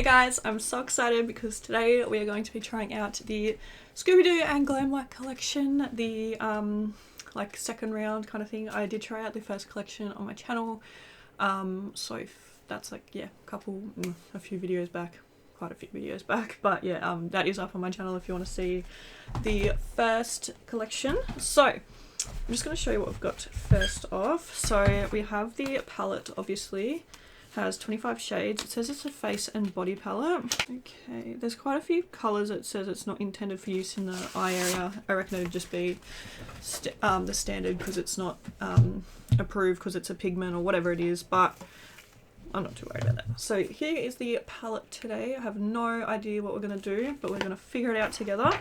Hey guys, I'm so excited because today we are going to be trying out the Scooby Doo and GLAMLITE collection, the like second round kind of thing. I did try out the first collection on my channel, so that's like, yeah, a few videos back, quite a few videos back, but yeah, that is up on my channel if you want to see the first collection. So I'm just going to show you what we've got first off. So we have the palette, obviously. Has 25 shades. It says it's a face and body palette. Okay, there's quite a few colours. It says it's not intended for use in the eye area. I reckon it would just be the standard because it's not approved because it's a pigment or whatever it is, but I'm not too worried about that. So here is the palette today. I have no idea what we're going to do, but we're going to figure it out together.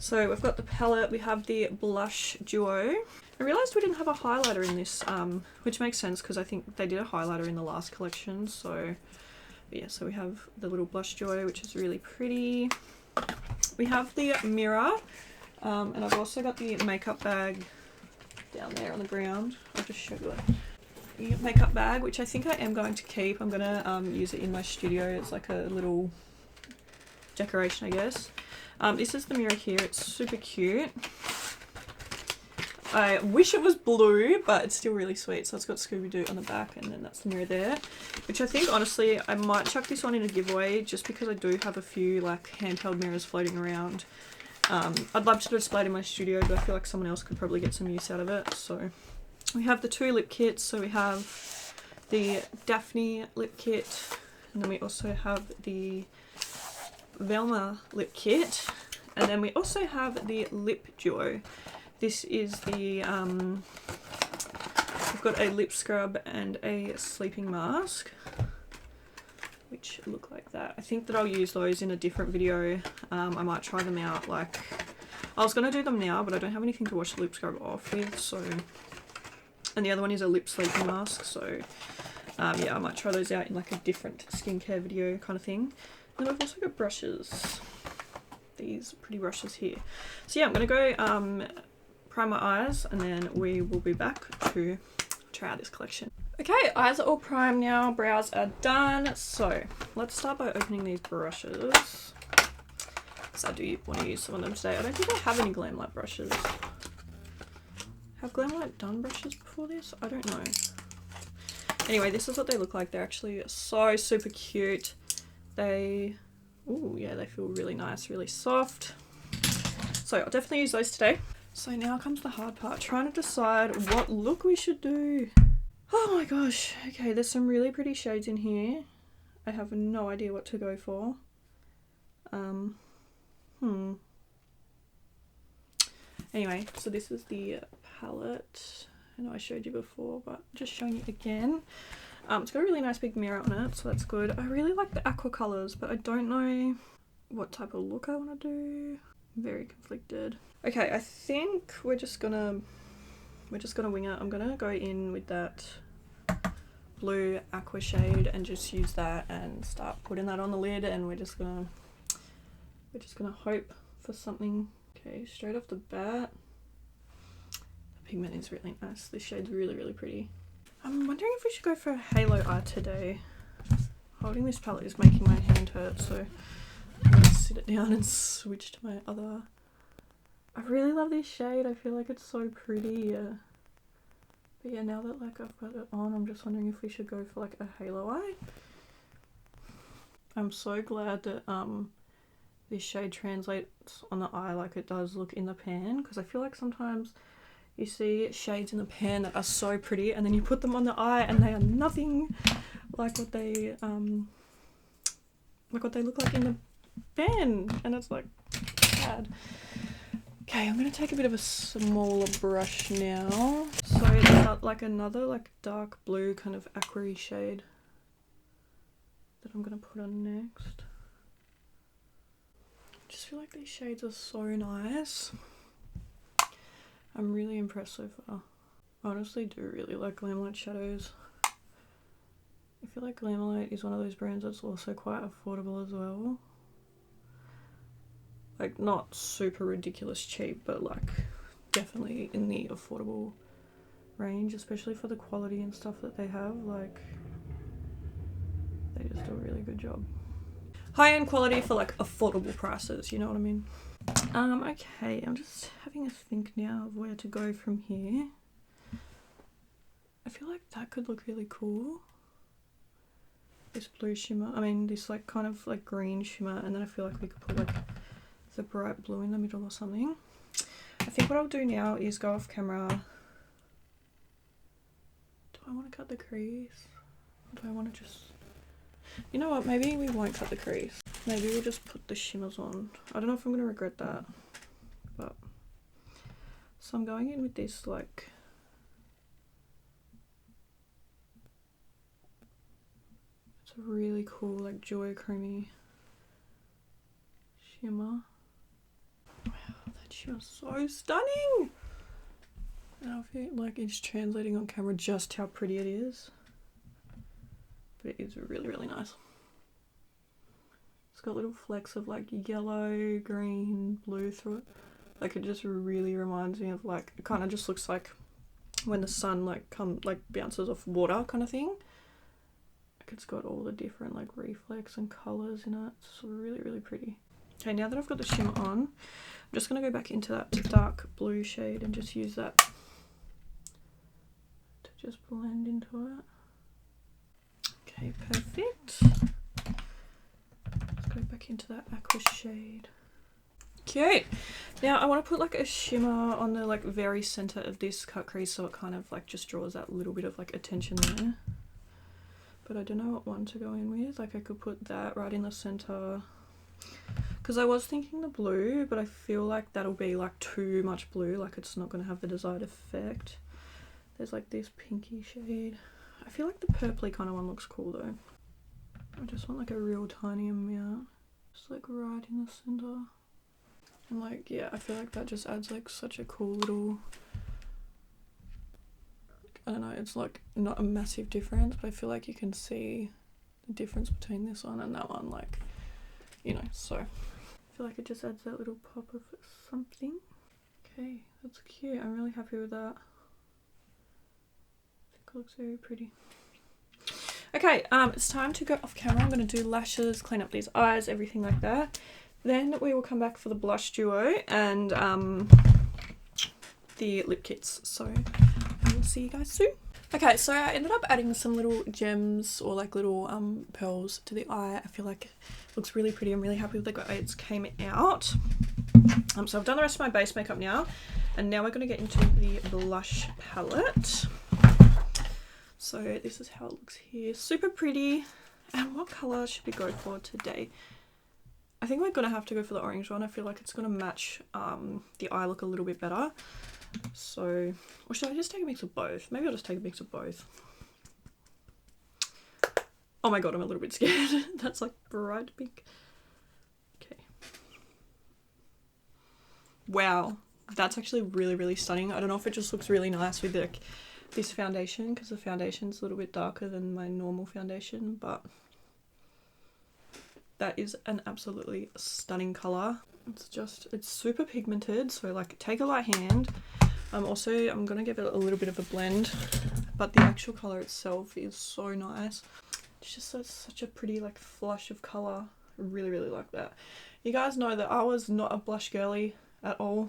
So we've got the palette, we have the blush duo. I realised we didn't have a highlighter in this, which makes sense because I think they did a highlighter in the last collection. So yeah, so we have the little blush duo, which is really pretty. We have the mirror, and I've also got the makeup bag down there on the ground. I'll just show you it. The makeup bag, which I think I am going to keep. I'm going to use it in my studio. It's like a little decoration, I guess. This is the mirror here. It's super cute. I wish it was blue, but it's still really sweet. So it's got Scooby Doo on the back, and then that's the mirror there, which I think honestly I might chuck this one in a giveaway just because I do have a few like handheld mirrors floating around. I'd love to display it in my studio, but I feel like someone else could probably get some use out of it. So we have the two lip kits. So we have the Daphne lip kit, and then we also have the Velma lip kit, and then we also have the lip duo. This is the we've got a lip scrub and a sleeping mask, which look like that. I think that I'll use those in a different video. I might try them out. Like, I was gonna do them now, but I don't have anything to wash the lip scrub off with. So, and the other one is a lip sleeping mask. So yeah, I might try those out in like a different skincare video kind of thing. And I've also got brushes, these pretty brushes here. So yeah, I'm gonna go prime my eyes, and then we will be back to try out this collection. Okay, eyes are all primed now, brows are done. So let's start by opening these brushes. So I do want to use some of them today. I don't think I have any GLAMLITE brushes. Have GLAMLITE done brushes before this? I don't know. Anyway, this is what they look like. They're actually so super cute. They, ooh, yeah, they feel really nice, really soft. So I'll definitely use those today. So now comes the hard part, trying to decide what look we should do. Oh my gosh. Okay, there's some really pretty shades in here. I have no idea what to go for. Anyway, so this is the palette. I know I showed you before, but just showing you again. It's got a really nice big mirror on it, so that's good. I really like the aqua colours, but I don't know what type of look I want to do. I'm very conflicted. Okay, I think we're just gonna wing it. I'm gonna go in with that blue aqua shade and just use that and start putting that on the lid, and we're just gonna hope for something. Okay, straight off the bat, the pigment is really nice. This shade's really, really pretty. I'm wondering if we should go for a halo eye today. Holding this palette is making my hand hurt, so I'm gonna sit it down and switch to my other. I really love this shade. I feel like it's so pretty. But yeah, now that like I've got it on, I'm just wondering if we should go for like a halo eye. I'm so glad that this shade translates on the eye like it does look in the pan, because I feel like sometimes you see shades in the pan that are so pretty, and then you put them on the eye and they are nothing like what they look like in the pan, and it's like bad. Okay, I'm gonna take a bit of a smaller brush now. So it's got like another like dark blue kind of aqua-y shade that I'm gonna put on next. I just feel like these shades are so nice. I'm really impressed so far. I honestly do really like GLAMLITE shadows. I feel like GLAMLITE is one of those brands that's also quite affordable as well. Like, not super ridiculous cheap, but like definitely in the affordable range, especially for the quality and stuff that they have. Like, They just do a really good job. High-end quality for like affordable prices, you know what I mean? Okay, I'm just having a think now of where to go from here. I feel like that could look really cool. This blue shimmer, I mean this like kind of like green shimmer, and then I feel like we could put like the bright blue in the middle or something. I think what I'll do now is go off camera. Do I want to cut the crease? Or do I want to just... You know what, maybe we won't cut the crease. Maybe we'll just put the shimmers on. I don't know if I'm going to regret that. But... So I'm going in with this like... It's a really cool like joy creamy shimmer. Wow, that shimmer's so stunning! And I feel like it's translating on camera just how pretty it is. But it is really, really nice. It's got little flecks of like yellow, green, blue through it. Like it just really reminds me of like, it kind of just looks like when the sun like bounces off water kind of thing. Like it's got all the different like reflex and colours in it. It's really, really pretty. Okay, now that I've got the shimmer on, I'm just going to go back into that dark blue shade and just use that to just blend into it. Okay, perfect. Let's go back into that aqua shade. Okay, now I want to put like a shimmer on the like very center of this cut crease, so it kind of like just draws that little bit of like attention there. But I don't know what one to go in with. Like I could put that right in the center, because I was thinking the blue, but I feel like that'll be like too much blue, like it's not going to have the desired effect. There's like this pinky shade. I feel like the purpley kind of one looks cool though. I just want like a real tiny amount, just like right in the center. And like, yeah, I feel like that just adds like such a cool little, I don't know, it's like not a massive difference, but I feel like you can see the difference between this one and that one, like, you know, so I feel like it just adds that little pop of something. Okay, that's cute. I'm really happy with that. It looks very pretty. Okay, it's time to go off camera. I'm going to do lashes, clean up these eyes, everything like that. Then we will come back for the blush duo and the lip kits. So I will see you guys soon. Okay, so I ended up adding some little gems or like little pearls to the eye. I feel like it looks really pretty. I'm really happy with the way it came out. So I've done the rest of my base makeup now, and now we're going to get into the blush palette. So this is how it looks here. Super pretty. And what colour should we go for today? I think we're going to have to go for the orange one. I feel like it's going to match the eye look a little bit better. So, or should I just take a mix of both? Maybe I'll just take a mix of both. Oh my god, I'm a little bit scared. That's like bright pink. Okay. Wow. That's actually really, really stunning. I don't know if it just looks really nice with like this foundation, because the foundation's a little bit darker than my normal foundation, but that is an absolutely stunning colour. It's super pigmented, so like take a light hand. I'm gonna give it a little bit of a blend, but the actual colour itself is so nice. It's just such a pretty like flush of colour. I really, really like that. You guys know that I was not a blush girly at all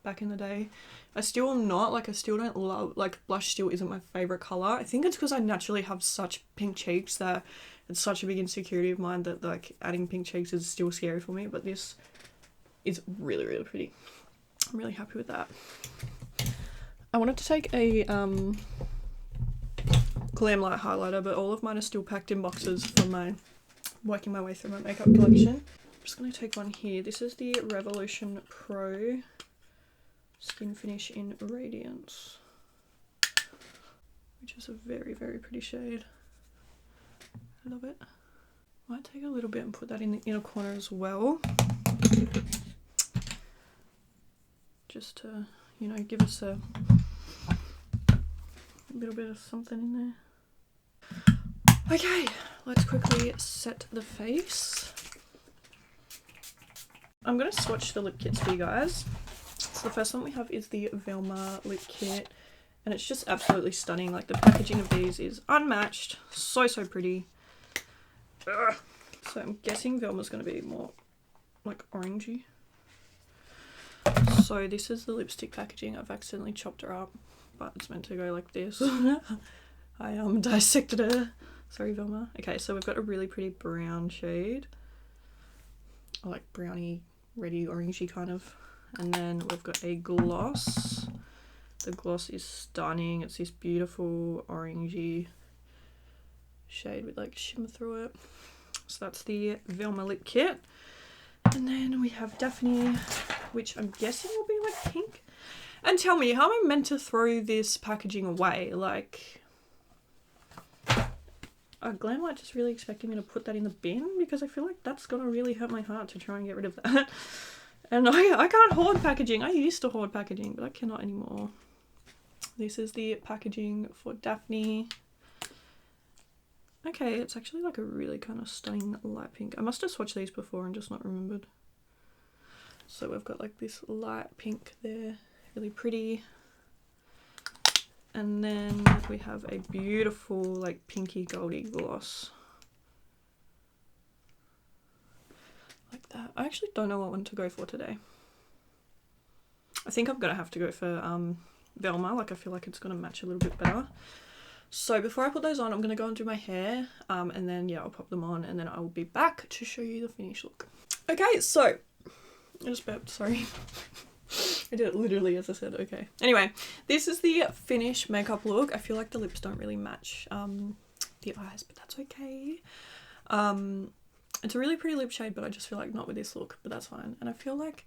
back in the day. I still am not, like I still don't love, like blush still isn't my favourite colour. I think it's because I naturally have such pink cheeks that it's such a big insecurity of mine that like adding pink cheeks is still scary for me, but this is really, really pretty. I'm really happy with that. I wanted to take a GLAMLITE highlighter, but all of mine are still packed in boxes from my working my way through my makeup collection. I'm just going to take one here. This is the Revolution Pro Skin Finish in Radiance, which is a very, very pretty shade. I love it. Might take a little bit and put that in the inner corner as well, just to, you know, give us a little bit of something in there. Okay, let's quickly set the face. I'm going to swatch the lip kits for you guys. So the first one we have is the Velma lip kit, and it's just absolutely stunning. Like the packaging of these is unmatched, so pretty. Ugh. So I'm guessing Velma's going to be more like orangey. So this is the lipstick packaging. I've accidentally chopped her up, but it's meant to go like this. I dissected her. Sorry, Velma. Okay, so we've got a really pretty brown shade. Like browny, reddy, orangey kind of. And then we've got a gloss. The gloss is stunning. It's this beautiful orangey shade with like shimmer through it. So that's the Velma lip kit. And then we have Daphne, which I'm guessing will be like pink. And tell me, how am I meant to throw this packaging away? Like, are GLAMLITE just really expecting me to put that in the bin? Because I feel like that's gonna really hurt my heart to try and get rid of that. And I can't hoard packaging. I used to hoard packaging, but I cannot anymore. This is the packaging for Daphne. Okay, it's actually like a really kind of stunning light pink. I must have swatched these before and just not remembered. So we've got like this light pink there, really pretty. And then we have a beautiful like pinky goldy gloss. Like that. I actually don't know what one to go for today. I think I'm gonna have to go for Velma. Like, I feel like it's gonna match a little bit better. So before I put those on, I'm gonna go and do my hair, and then yeah, I'll pop them on, and then I will be back to show you the finished look. Okay, so I just burped, sorry. I did it literally as I said. Okay, anyway, this is the finished makeup look. I feel like the lips don't really match the eyes, but that's okay. It's a really pretty lip shade, but I just feel like not with this look, but that's fine. And I feel like,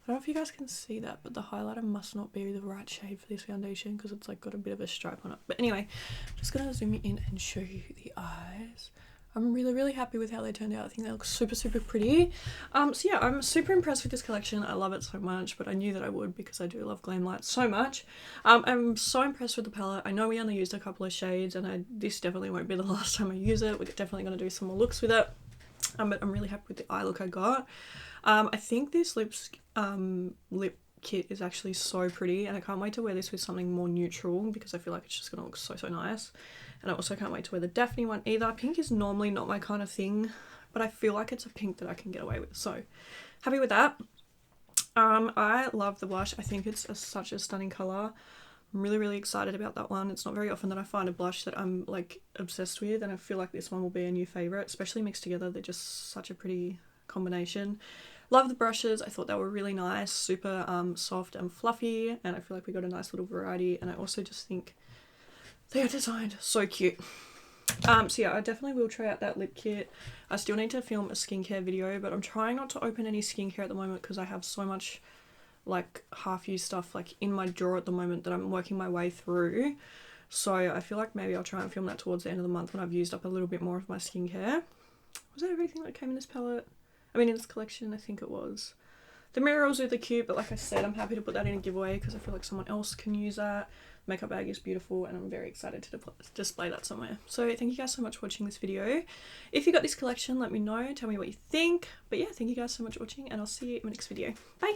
I don't know if you guys can see that, but the highlighter must not be the right shade for this foundation because it's like got a bit of a stripe on it. But anyway, I'm just gonna zoom in and show you the eyes. I'm really happy with how they turned out. I think they look super pretty. So yeah, I'm super impressed with this collection. I love it so much, but I knew that I would because I do love GLAMLITE so much. I'm so impressed with the palette. I know we only used a couple of shades, and this definitely won't be the last time I use it. We're definitely gonna do some more looks with it. But I'm really happy with the eye look I got. I think this lip kit is actually so pretty, and I can't wait to wear this with something more neutral because I feel like it's just gonna look so nice. And I also can't wait to wear the Daphne one either. Pink is normally not my kind of thing, but I feel like it's a pink that I can get away with, so happy with that. I love the blush. I think it's such a stunning colour. I'm really excited about that one. It's not very often that I find a blush that I'm like obsessed with, and I feel like this one will be a new favourite, especially mixed together. They're just such a pretty combination. Love the brushes. I thought they were really nice, super soft and fluffy, and I feel like we got a nice little variety, and I also just think they are designed so cute. So yeah, I definitely will try out that lip kit. I still need to film a skincare video, but I'm trying not to open any skincare at the moment because I have so much like half-used stuff like in my drawer at the moment that I'm working my way through. So I feel like maybe I'll try and film that towards the end of the month when I've used up a little bit more of my skincare. Was that everything that came in this palette? I mean, in this collection, I think it was. The mirror was really cute, but like I said, I'm happy to put that in a giveaway because I feel like someone else can use that. Makeup bag is beautiful, and I'm very excited to display that somewhere. So thank you guys so much for watching this video. If you got this collection, let me know. Tell me what you think. But yeah, thank you guys so much for watching, and I'll see you in my next video. Bye!